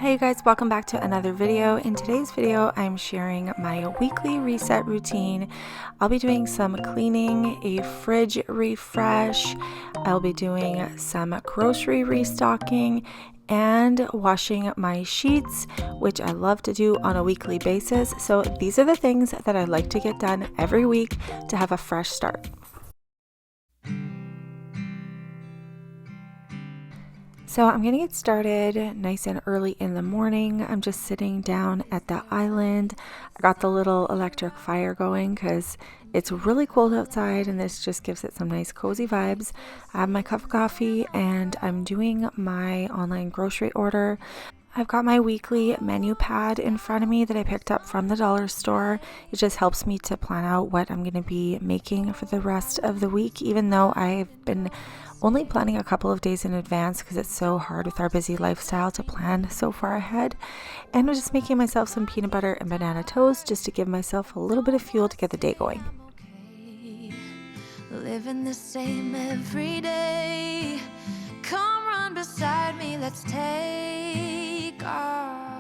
Hey guys, welcome back to another video. In today's video, I'm sharing my weekly reset routine. I'll be doing some cleaning, a fridge refresh, I'll be doing some grocery restocking, and washing my sheets, which I love to do on a weekly basis. So these are the things that I like to get done every week to have a fresh start. So I'm gonna get started nice and early in the morning. I'm just sitting down at the island. I got the little electric fire going because it's really cold outside and this just gives it some nice cozy vibes. I have my cup of coffee and I'm doing my online grocery order. I've got my weekly menu pad in front of me that I picked up from the dollar store. It just helps me to plan out what I'm going to be making for the rest of the week, even though I've been only planning a couple of days in advance because it's so hard with our busy lifestyle to plan so far ahead. And I'm just making myself some peanut butter and banana toast just to give myself a little bit of fuel to get the day going. Living the same every day. Come run beside me, let's take off.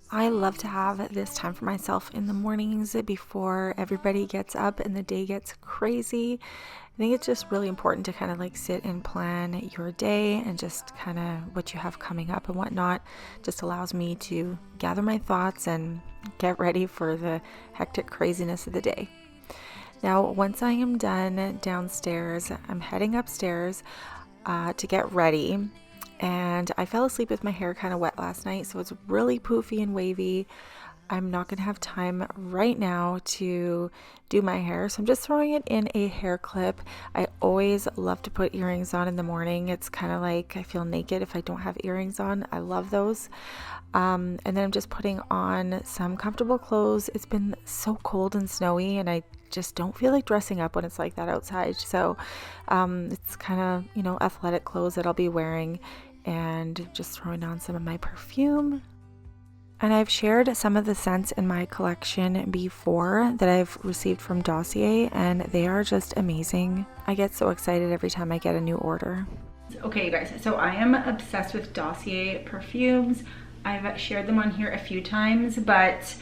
I love to have this time for myself in the mornings before everybody gets up and the day gets crazy. I think it's just really important to kind of like sit and plan your day and just kind of what you have coming up and whatnot. Just allows me to gather my thoughts and get ready for the hectic craziness of the day. Now, once I am done downstairs, I'm heading upstairs to get ready. And I fell asleep with my hair kind of wet last night, so it's really poofy and wavy. I'm not going to have time right now to do my hair, so I'm just throwing it in a hair clip. I always love to put earrings on in the morning. It's kind of like I feel naked if I don't have earrings on. I love those. And then I'm just putting on some comfortable clothes. It's been so cold and snowy, and I just don't feel like dressing up when it's like that outside. So it's kind of, athletic clothes that I'll be wearing, and just throwing on some of my perfume. And I've shared some of the scents in my collection before that I've received from Dossier, and they are just amazing. I get so excited every time I get a new order. Okay, you guys, so I am obsessed with Dossier perfumes. I've shared them on here a few times, but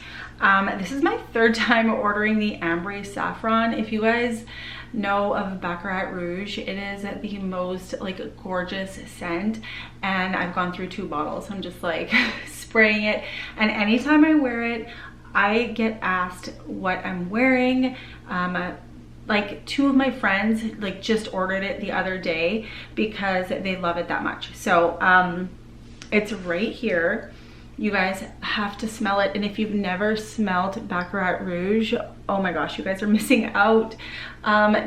this is my third time ordering the Ambre Saffron. If you guys know of Baccarat Rouge, it is the most gorgeous scent, and I've gone through 2 bottles. I'm just like spraying it, and anytime I wear it, I get asked what I'm wearing. Like 2 of my friends just ordered it the other day because they love it that much. So it's right here. You guys have to smell it, and if you've never smelled Baccarat Rouge, oh my gosh, you guys are missing out.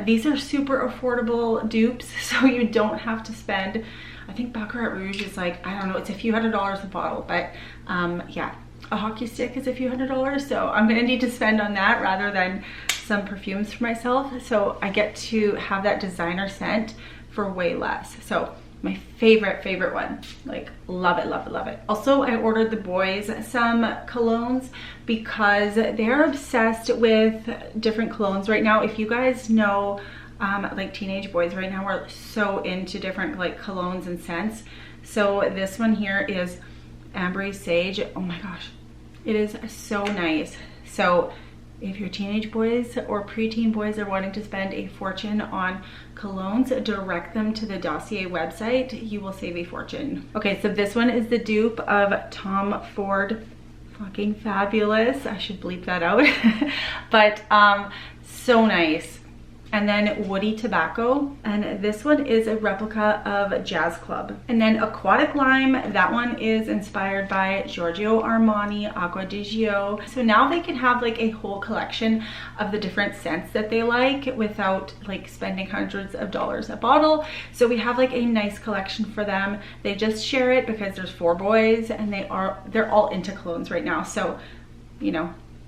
These are super affordable dupes, so you don't have to spend, I think Baccarat Rouge is I don't know, it's a few $100s a bottle, but yeah, a hockey stick is a few $100s, so I'm gonna need to spend on that rather than some perfumes for myself. So I get to have that designer scent for way less. So my favorite one, love it, love it, love it. Also, I ordered the boys some colognes because they're obsessed with different colognes right now. If you guys know, teenage boys right now are so into different colognes and scents. So this one here is Ambre Sage. Oh my gosh, it is so nice. So if your teenage boys or preteen boys are wanting to spend a fortune on colognes, direct them to the Dossier website. You will save a fortune. Okay, so this one is the dupe of Tom Ford. Fucking fabulous. I should bleep that out. But so nice. And then Woody Tobacco, and this one is a replica of Jazz Club. And then Aquatic Lime, that one is inspired by Giorgio Armani Acqua di Gio. So now they can have a whole collection of the different scents that they like without spending hundreds of dollars a bottle. So we have a nice collection for them. They just share it because there's 4 boys and they're all into colognes right now. So,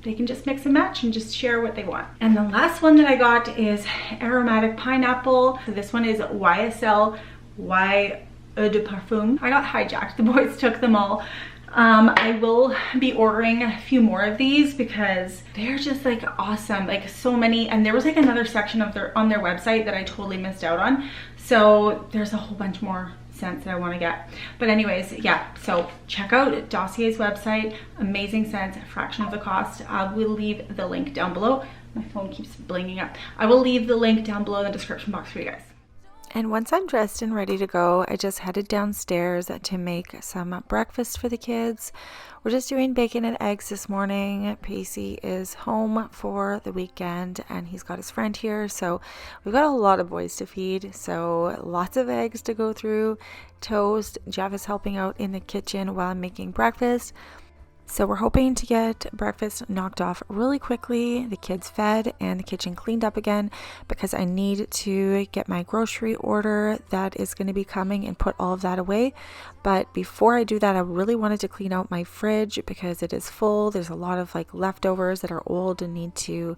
they can just mix and match and just share what they want. And the last one that I got is Aromatic Pineapple. So this one is YSL Y Eau de Parfum. I got hijacked. The boys took them all. I will be ordering a few more of these because they're just awesome, so many. And there was another section of on their website that I totally missed out on. So there's a whole bunch more scents that I want to get. But anyways, yeah, so check out Dossier's website. Amazing scents, a fraction of the cost. I will leave the link down below. My phone keeps blinging up. I will leave the link down below in the description box for you guys. And once I'm dressed and ready to go, I just headed downstairs to make some breakfast for the kids. We're just doing bacon and eggs this morning. Pacey is home for the weekend and he's got his friend here. So we've got a lot of boys to feed. So lots of eggs to go through, toast. Jeff is helping out in the kitchen while I'm making breakfast. So we're hoping to get breakfast knocked off really quickly, the kids fed, and the kitchen cleaned up again because I need to get my grocery order that is going to be coming and put all of that away. But before I do that, I really wanted to clean out my fridge because it is full. There's a lot of like leftovers that are old and need to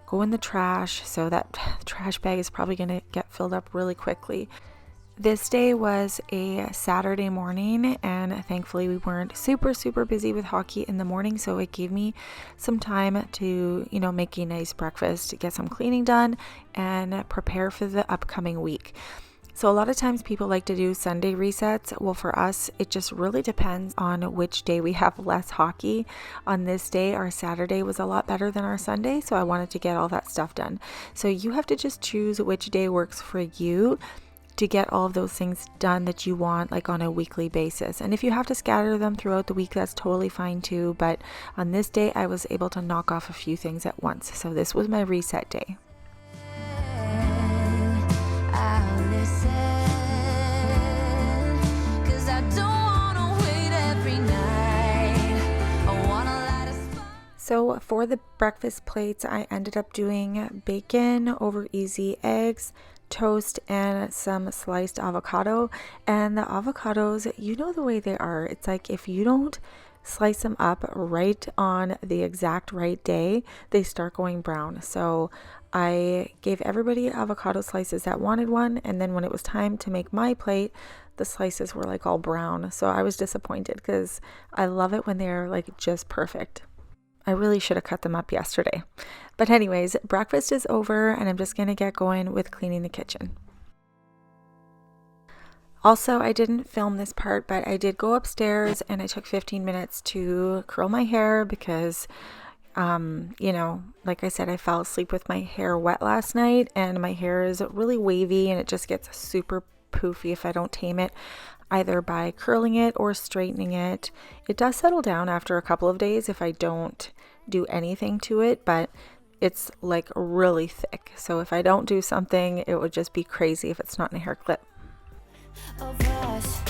go in the trash. So that trash bag is probably going to get filled up really quickly. This day was a Saturday morning and thankfully we weren't super busy with hockey in the morning, so it gave me some time to, make a nice breakfast, get some cleaning done and prepare for the upcoming week. So a lot of times people like to do Sunday resets. Well, for us, it just really depends on which day we have less hockey. On this day, our Saturday was a lot better than our Sunday, so I wanted to get all that stuff done. So you have to just choose which day works for you to get all of those things done that you want, like on a weekly basis. And if you have to scatter them throughout the week, that's totally fine too. But on this day, I was able to knock off a few things at once. So this was my reset day. So for the breakfast plates, I ended up doing bacon over easy eggs, toast, and some sliced avocado. And the avocados, the way they are. It's like if you don't slice them up right on the exact right day, they start going brown. So I gave everybody avocado slices that wanted one, and then when it was time to make my plate, the slices were like all brown. So I was disappointed because I love it when they're like just perfect. I really should have cut them up yesterday. But anyways, breakfast is over and I'm just going to get going with cleaning the kitchen. Also, I didn't film this part, but I did go upstairs and I took 15 minutes to curl my hair because, like I said, I fell asleep with my hair wet last night and my hair is really wavy and it just gets super poofy if I don't tame it, either by curling it or straightening it. It does settle down after a couple of days if I don't do anything to it, but it's like really thick. So if I don't do something, it would just be crazy if it's not in a hair clip. Of us,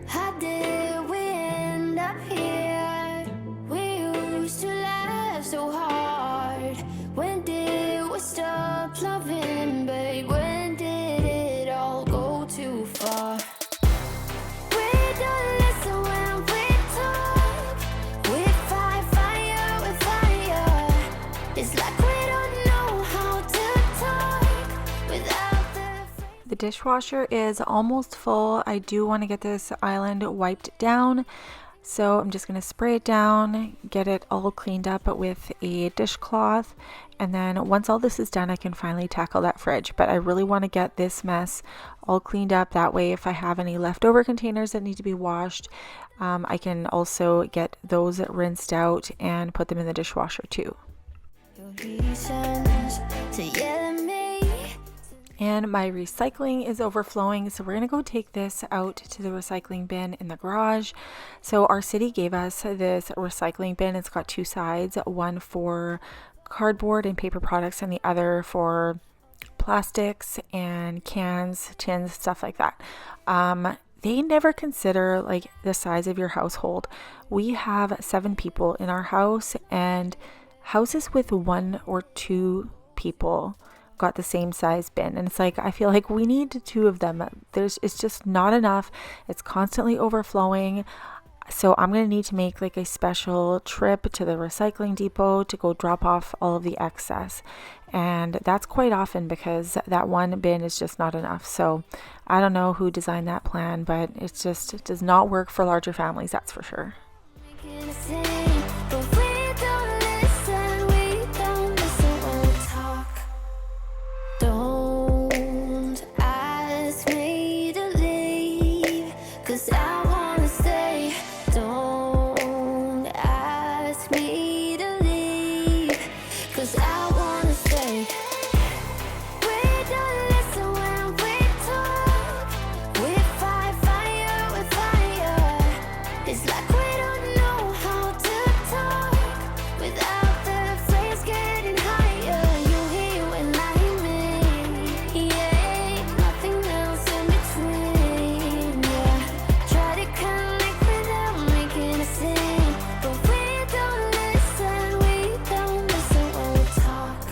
how did we end up here? We used to laugh so hard. When did we stop loving, babe? When did it all go too far? The dishwasher is almost full. I do want to get this island wiped down. So I'm just going to spray it down, get it all cleaned up with a dishcloth. And then once all this is done, I can finally tackle that fridge. But I really want to get this mess all cleaned up. That way, if I have any leftover containers that need to be washed, I can also get those rinsed out and put them in the dishwasher too. And my recycling is overflowing, so we're going to go take this out to the recycling bin in the garage. So our city gave us this recycling bin. It's got two sides, one for cardboard and paper products and the other for plastics and cans, tins, stuff like that. They never consider like the size of your household. We have 7 people in our house, and houses with 1 or 2 people got the same size bin, and it's like I feel like we need 2 of them. It's just not enough. It's constantly overflowing. So I'm going to need to make like a special trip to the recycling depot to go drop off all of the excess. And that's quite often because that one bin is just not enough. So I don't know who designed that plan, but it does not work for larger families, that's for sure. 'cause I wanna stay. Don't ask me to leave, 'cause I wanna stay. We don't listen when we talk. We fight fire with fire. It's like we don't know how to talk without the flames getting higher. You hear when I hear me, yeah. Nothing else in between, yeah. Try to connect without making a scene, but we don't listen when we talk.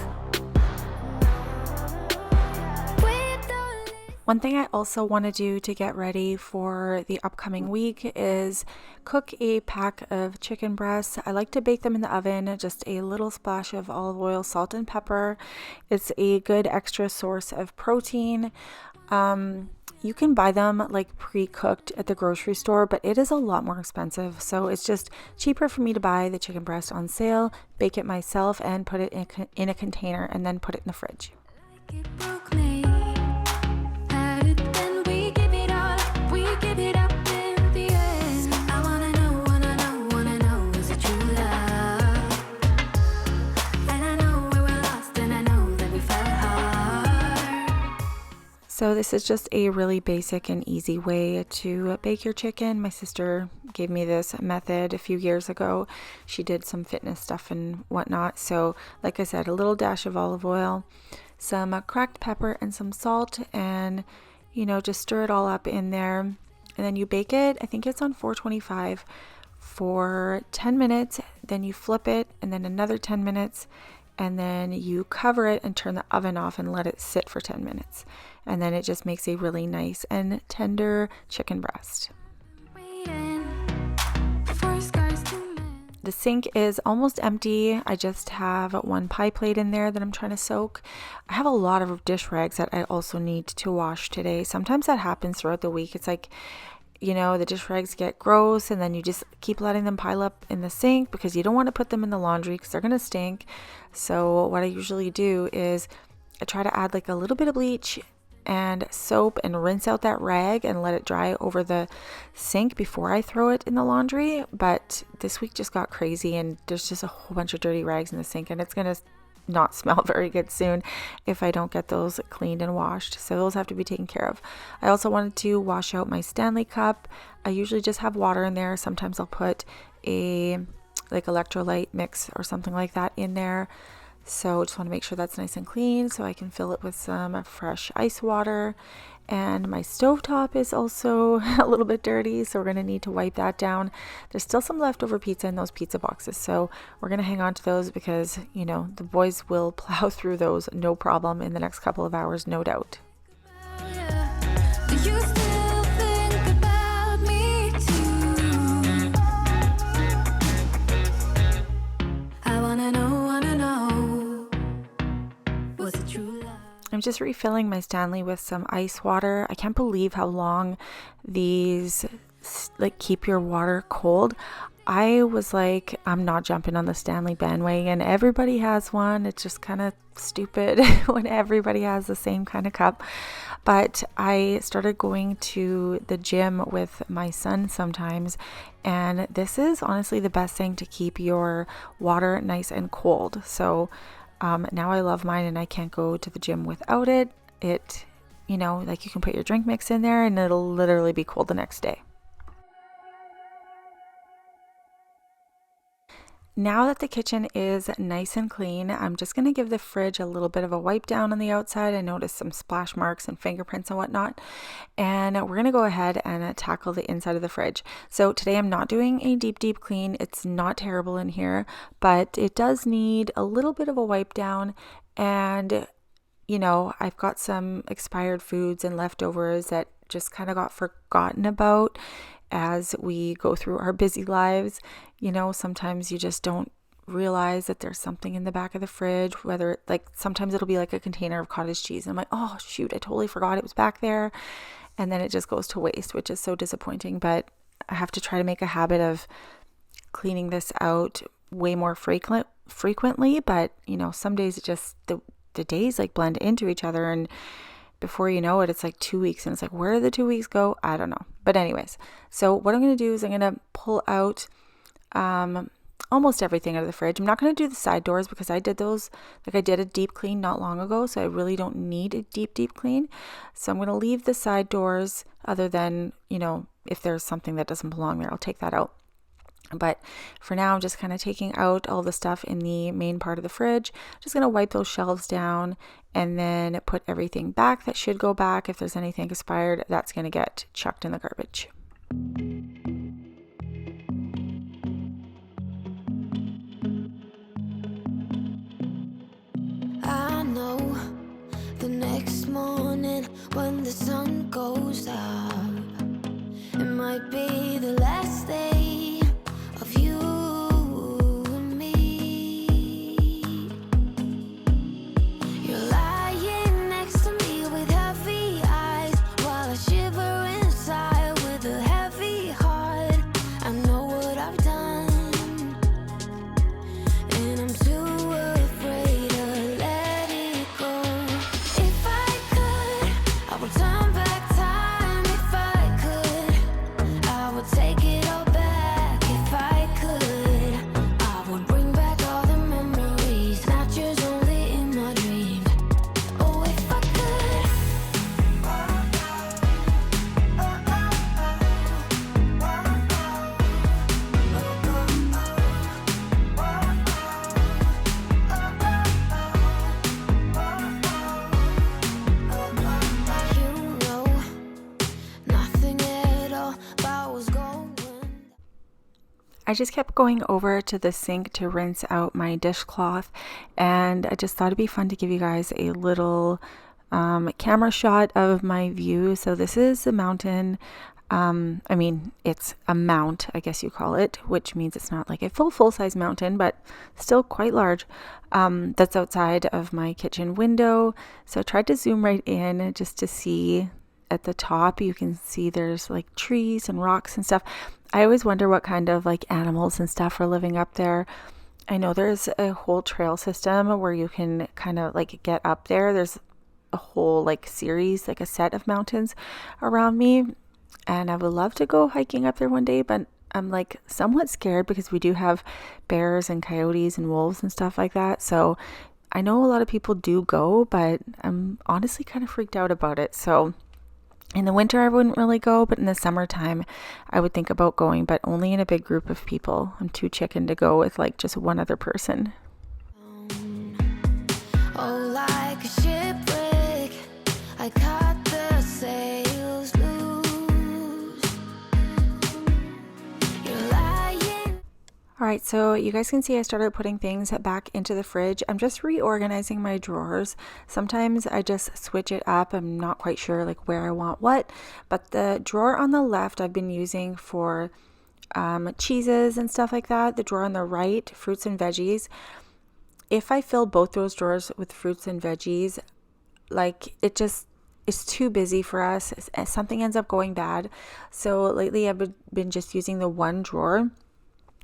We don't listen. One thing I also want to do to get ready for the upcoming week is cook a pack of chicken breasts. I like to bake them in the oven, just a little splash of olive oil, salt, and pepper. It's a good extra source of protein. You can buy them like pre-cooked at the grocery store, but it is a lot more expensive. So it's just cheaper for me to buy the chicken breast on sale, bake it myself, and put it in a container and then put it in the fridge. It broke me. Had it then we give it all up. We give it up in the end. I wanna know, is it true love? And I know we were lost, and I know that we fell hard. So this is just a really basic and easy way to bake your chicken. My sister gave me this method a few years ago. She did some fitness stuff and whatnot. So like I said, a little dash of olive oil, some cracked pepper, and some salt, and just stir it all up in there. And then you bake it, I think it's on 425 for 10 minutes. Then you flip it, and then another 10 minutes. And then you cover it and turn the oven off and let it sit for 10 minutes. And then it just makes a really nice and tender chicken breast. Waiting for scars to mend. The sink is almost empty. I just have one pie plate in there that I'm trying to soak. I have a lot of dish rags that I also need to wash today. Sometimes that happens throughout the week. It's like, the dish rags get gross, and then you just keep letting them pile up in the sink because you don't want to put them in the laundry because they're going to stink. So what I usually do is I try to add like a little bit of bleach and soap and rinse out that rag and let it dry over the sink before I throw it in the laundry. But this week just got crazy, and there's just a whole bunch of dirty rags in the sink, and it's going to not smell very good soon if I don't get those cleaned and washed. So those have to be taken care of. I also wanted to wash out my Stanley cup. I usually just have water in there. Sometimes I'll put a like electrolyte mix or something like that in there. So just want to make sure that's nice and clean so I can fill it with some fresh ice water. And my stovetop is also a little bit dirty, so we're going to need to wipe that down. There's still some leftover pizza in those pizza boxes, so we're going to hang on to those because, the boys will plow through those no problem in the next couple of hours, no doubt. Do you still think about me too? I wanna know, was it true love? I'm just refilling my Stanley with some ice water. I can't believe how long these keep your water cold. I was like, I'm not jumping on the Stanley bandwagon. Everybody has one. It's just kind of stupid when everybody has the same kind of cup. But I started going to the gym with my son sometimes, and this is honestly the best thing to keep your water nice and cold. So now I love mine, and I can't go to the gym without it. It, you can put your drink mix in there and it'll literally be cold the next day. Now that the kitchen is nice and clean, I'm just going to give the fridge a little bit of a wipe down on the outside. I noticed some splash marks and fingerprints and whatnot. And we're going to go ahead and tackle the inside of the fridge. So today I'm not doing a deep clean. It's not terrible in here, but it does need a little bit of a wipe down. And, I've got some expired foods and leftovers that just kind of got forgotten about as we go through our busy lives. Sometimes you just don't realize that there's something in the back of the fridge, whether sometimes it'll be like a container of cottage cheese. And I'm like, oh shoot, I totally forgot it was back there. And then it just goes to waste, which is so disappointing. But I have to try to make a habit of cleaning this out way more frequently. But, some days it just, the days blend into each other. And before you know it, it's 2 weeks. And it's where did the 2 weeks go? I don't know. But anyways, so what I'm going to do is I'm going to pull out almost everything out of the fridge. I'm not going to do the side doors because I did those, like I did a deep clean not long ago, so I really don't need a deep clean. So I'm going to leave the side doors, other than, you know, if there's something that doesn't belong there, I'll take that out. But for now, I'm just kind of taking out all the stuff in the main part of the fridge. Just going to wipe those shelves down and then put everything back that should go back. If there's anything expired, that's going to get chucked in the garbage. I know the next morning when the sun goes up, it might be the last day of you and me. You're lying next to me with heavy eyes while I shiver inside with a heavy heart. I know what I've done, and I'm too afraid to let it go. If I could, I would turn back time. If I could, I would take it all back. If I could, I would bring back all the memories, not just only in my dreams. Oh, if I could. You know nothing at all about what's going. I just kept going over to the sink to rinse out my dishcloth, and I just thought it'd be fun to give you guys a little camera shot of my view. So this is a mountain. I mean, it's a mount, I guess you call it, which means it's not like a full-size mountain, but still quite large. That's outside of my kitchen window. So I tried to zoom right in just to see at the top. You can see there's like trees and rocks and stuff. I always wonder what kind of like animals and stuff are living up there. I know there's a whole trail system where you can kind of like get up there. There's a whole like series, like a set of mountains around me. And I would love to go hiking up there one day, but I'm like somewhat scared because we do have bears and coyotes and wolves and stuff like that. So I know a lot of people do go, but I'm honestly kind of freaked out about it. So in the winter, I wouldn't really go, but in the summertime, I would think about going, but only in a big group of people. I'm too chicken to go with like just one other person. Oh, like a shipwreck, I caught the sails loose. You're lying. All right, so you guys can see I started putting things back into the fridge. I'm just reorganizing my drawers. Sometimes I just switch it up. I'm not quite sure like where I want what, but the drawer on the left I've been using for cheeses and stuff like that. The drawer on the right, fruits and veggies. If I fill both those drawers with fruits and veggies, like it just is too busy for us. Something ends up going bad. So lately I've been just using the one drawer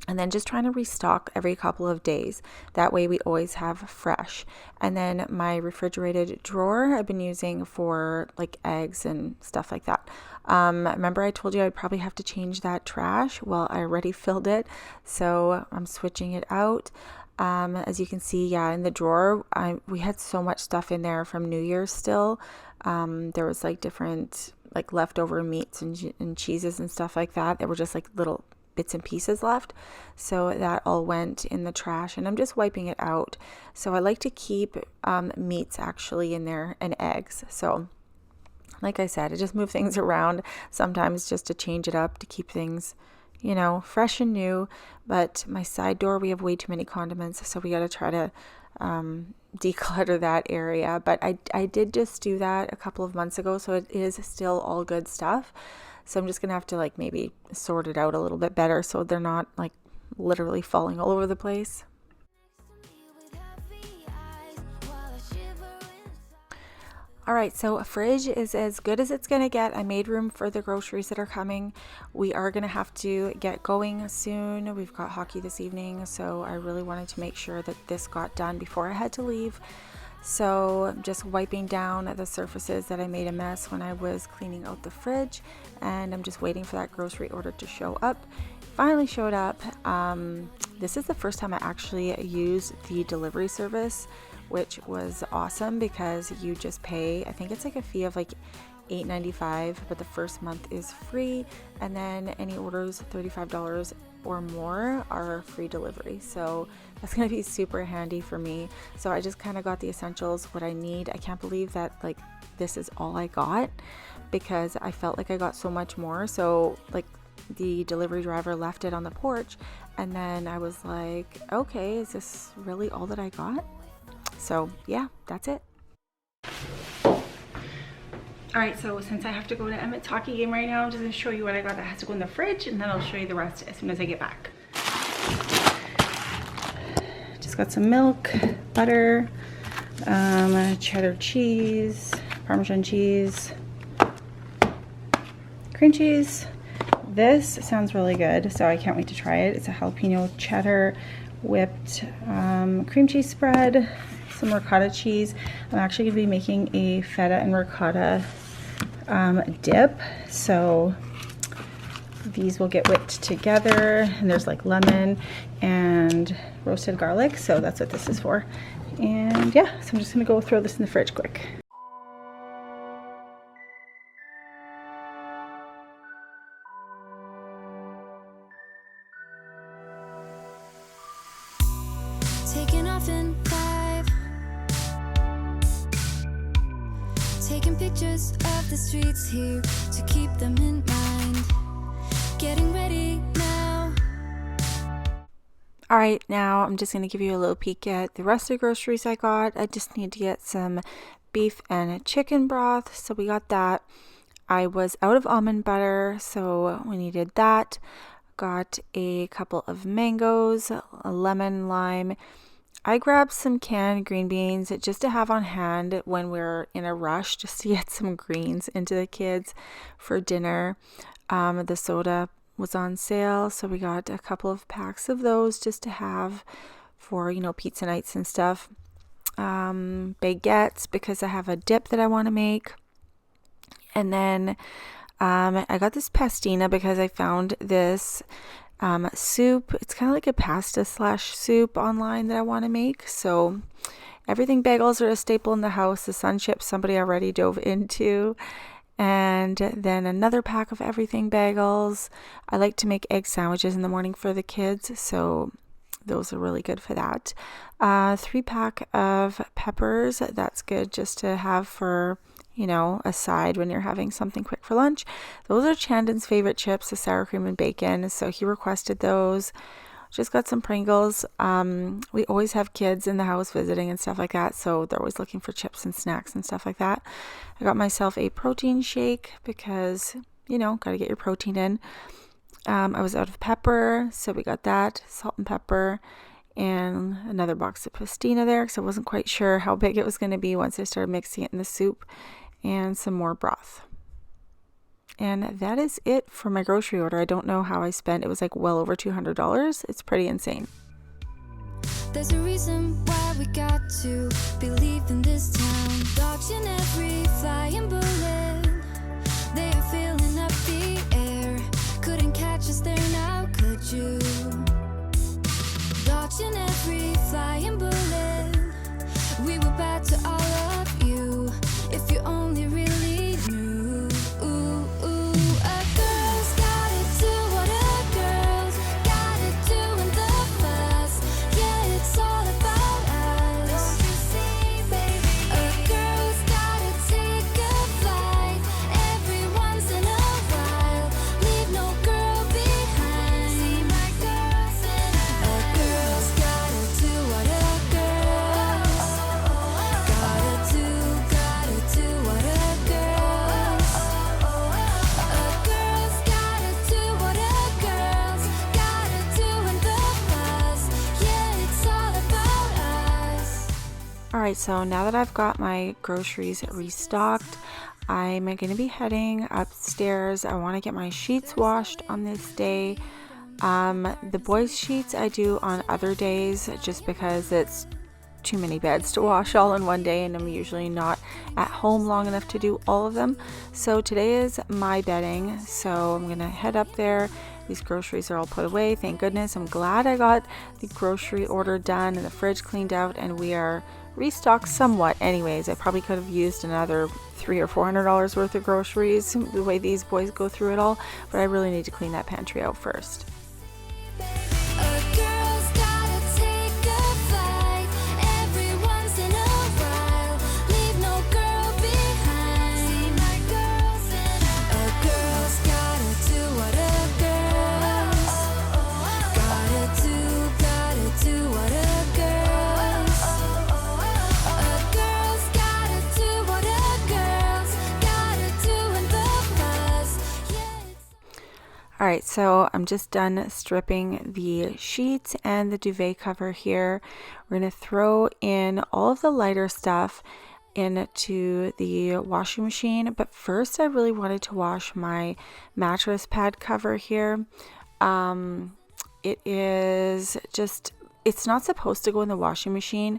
and then just trying to restock every couple of days. That way we always have fresh. And then my refrigerated drawer I've been using for like eggs and stuff like that. Remember I told you I'd probably have to change that trash? Well, I already filled it, so I'm switching it out. As you can see, yeah, in the drawer, we had so much stuff in there from New Year's still. There was like different like leftover meats and cheeses and stuff like that. There were just like little bits and pieces left. So that all went in the trash, and I'm just wiping it out. So I like to keep meats actually in there and eggs. So like I said, I just move things around sometimes just to change it up, to keep things, you know, fresh and new. But my side door, we have way too many condiments, so we got to try to declutter that area. But I did just do that a couple of months ago, so it is still all good stuff. So I'm just gonna have to like maybe sort it out a little bit better so they're not like literally falling all over the place. All right, so a fridge is as good as it's going to get. I made room for the groceries that are coming. We are going to have to get going soon. We've got hockey this evening, so I really wanted to make sure that this got done before I had to leave. So I'm just wiping down the surfaces that I made a mess when I was cleaning out the fridge, and I'm just waiting for that grocery order to show up. Finally showed up. This is the first time I actually used the delivery service, which was awesome because you just pay, I think it's like a fee of like $8.95, but the first month is free, and then any orders $35 or more are free delivery. So that's gonna be super handy for me. So I just kind of got the essentials, what I need. I can't believe that like this is all I got, because I felt like I got so much more. So like the delivery driver left it on the porch, and then I was like, okay, is this really all that I got? So yeah, that's it. Alright, so since I have to go to Emmett's hockey game right now, I'm just going to show you what I got that has to go in the fridge, and then I'll show you the rest as soon as I get back. Just got some milk, butter, cheddar cheese, Parmesan cheese, cream cheese. This sounds really good, so I can't wait to try it. It's a jalapeno cheddar whipped cream cheese spread, some ricotta cheese. I'm actually going to be making a feta and ricotta dip, so these will get whipped together, and there's like lemon and roasted garlic, so that's what this is for. And yeah, so I'm just going to go throw this in the fridge quick. Taking off in 5, taking pictures of the streets here to keep them in mind, getting ready now. Alright, now I'm just going to give you a little peek at the rest of the groceries I got. I just need to get some beef and chicken broth, so we got that. I was out of almond butter, so we needed that. Got a couple of mangoes, a lemon, lime. I grabbed some canned green beans just to have on hand when we're in a rush, just to get some greens into the kids for dinner. The soda was on sale, so we got a couple of packs of those just to have for, you know, pizza nights and stuff. Baguettes, because I have a dip that I want to make. And then I got this pastina because I found this soup. It's kind of like a pasta slash soup online that I want to make. So everything bagels are a staple in the house. The sun chips somebody already dove into. And then another pack of everything bagels. I like to make egg sandwiches in the morning for the kids, so those are really good for that. 3-pack of peppers. That's good just to have for, you know, a side when you're having something quick for lunch. Those are Chandon's favorite chips, the sour cream and bacon, so he requested those. Just got some Pringles. We always have kids in the house visiting and stuff like that, so they're always looking for chips and snacks and stuff like that. I got myself a protein shake because, you know, got to get your protein in. I was out of pepper, so we got that, salt and pepper, and another box of pastina there because I wasn't quite sure how big it was going to be once I started mixing it in the soup, and some more broth. And that is it for my grocery order. I don't know how I spent. It was like well over $200. It's pretty insane. There's a reason why we got to believe in this town. Dodging every flying bullet, they are filling up the air. Couldn't catch us there now, could you? Dodging every flying bullet, we were bad to all of you. If you only really knew. A girl's gotta do what a girl's gotta do in the fuss. Yeah, it's all about us. Don't you see, baby? A girl's gotta take a flight every once in a while. Leave no girl behind. See my girls in a girl's gotta do what a girl's gotta do what a girl's. A girl's gotta do what a girl's gotta do in the fuss. Yeah, it's all about us. Alright, so now that I've got my groceries restocked, I'm going to be heading upstairs. I want to get my sheets washed on this day. The boys' sheets I do on other days just because it's too many beds to wash all in one day, and I'm usually not at home long enough to do all of them. So today is my bedding, so I'm gonna head up there. These groceries are all put away, thank goodness. I'm glad I got the grocery order done and the fridge cleaned out, and we are restocked somewhat anyways. I probably could have used another $300 or $400 worth of groceries the way these boys go through it all, but I really need to clean that pantry out first. Alright, so I'm just done stripping the sheets and the duvet cover here. We're going to throw in all of the lighter stuff into the washing machine, but first I really wanted to wash my mattress pad cover here. It's not supposed to go in the washing machine,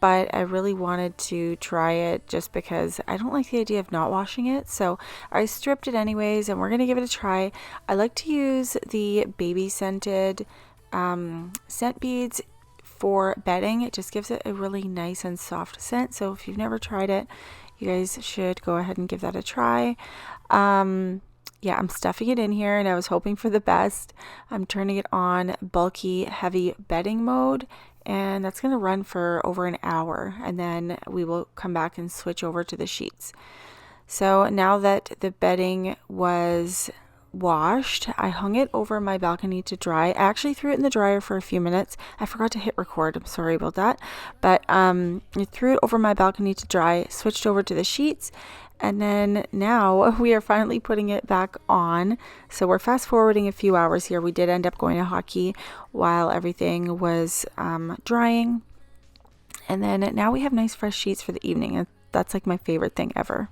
but I really wanted to try it just because I don't like the idea of not washing it. So I stripped it anyways, and we're going to give it a try. I like to use the baby scented scent beads for bedding. It just gives it a really nice and soft scent. So if you've never tried it, you guys should go ahead and give that a try. Yeah, I'm stuffing it in here, and I was hoping for the best. I'm turning it on bulky, heavy bedding mode, and that's going to run for over an hour, and then we will come back and switch over to the sheets. So now that the bedding was washed, I hung it over my balcony to dry. I actually threw it in the dryer for a few minutes. I forgot to hit record. I'm sorry about that. But I threw it over my balcony to dry, switched over to the sheets, and then now we are finally putting it back on. So we're fast forwarding a few hours here. We did end up going to hockey while everything was drying. And then now we have nice fresh sheets for the evening. And that's like my favorite thing ever.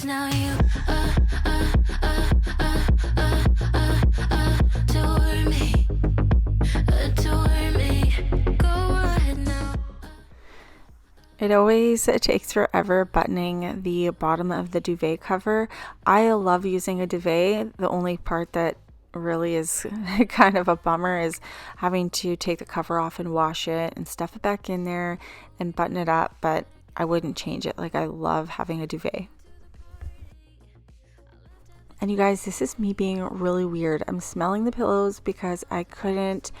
Now you adore me. Go ahead now. It always takes forever buttoning the bottom of the duvet cover. I love using a duvet. The only part that really is kind of a bummer is having to take the cover off and wash it and stuff it back in there and button it up, but I wouldn't change it. Like, I love having a duvet. And you guys, this is me being really weird. I'm smelling the pillows because I couldn't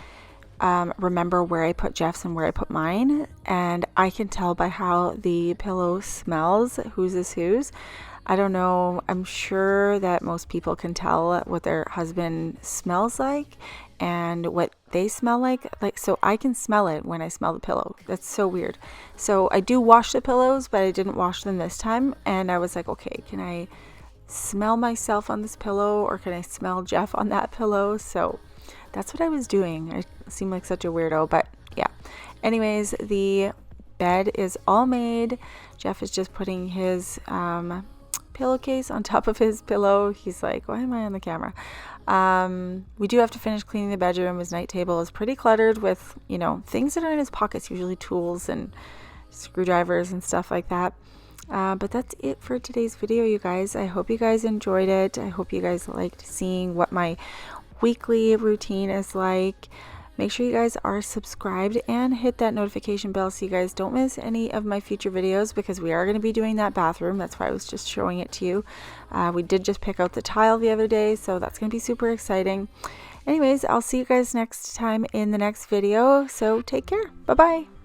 remember where I put Jeff's and where I put mine. And I can tell by how the pillow smells whose is whose. I don't know. I'm sure that most people can tell what their husband smells like and what they smell like. So I can smell it when I smell the pillow. That's so weird. So I do wash the pillows, but I didn't wash them this time. And I was like, okay, can I smell myself on this pillow, or can I smell Jeff on that pillow? So that's what I was doing. I seem like such a weirdo, but yeah. Anyways, the bed is all made. Jeff is just putting his pillowcase on top of his pillow. He's like, why am I on the camera? We do have to finish cleaning the bedroom. His night table is pretty cluttered with, things that are in his pockets, usually tools and screwdrivers and stuff like that. But that's it for today's video, you guys. I hope you guys enjoyed it. I hope you guys liked seeing what my weekly routine is like. Make sure you guys are subscribed and hit that notification bell so you guys don't miss any of my future videos, because we are going to be doing that bathroom. That's why I was just showing it to you. We did just pick out the tile the other day, so that's going to be super exciting. Anyways, I'll see you guys next time in the next video. So take care. Bye-bye.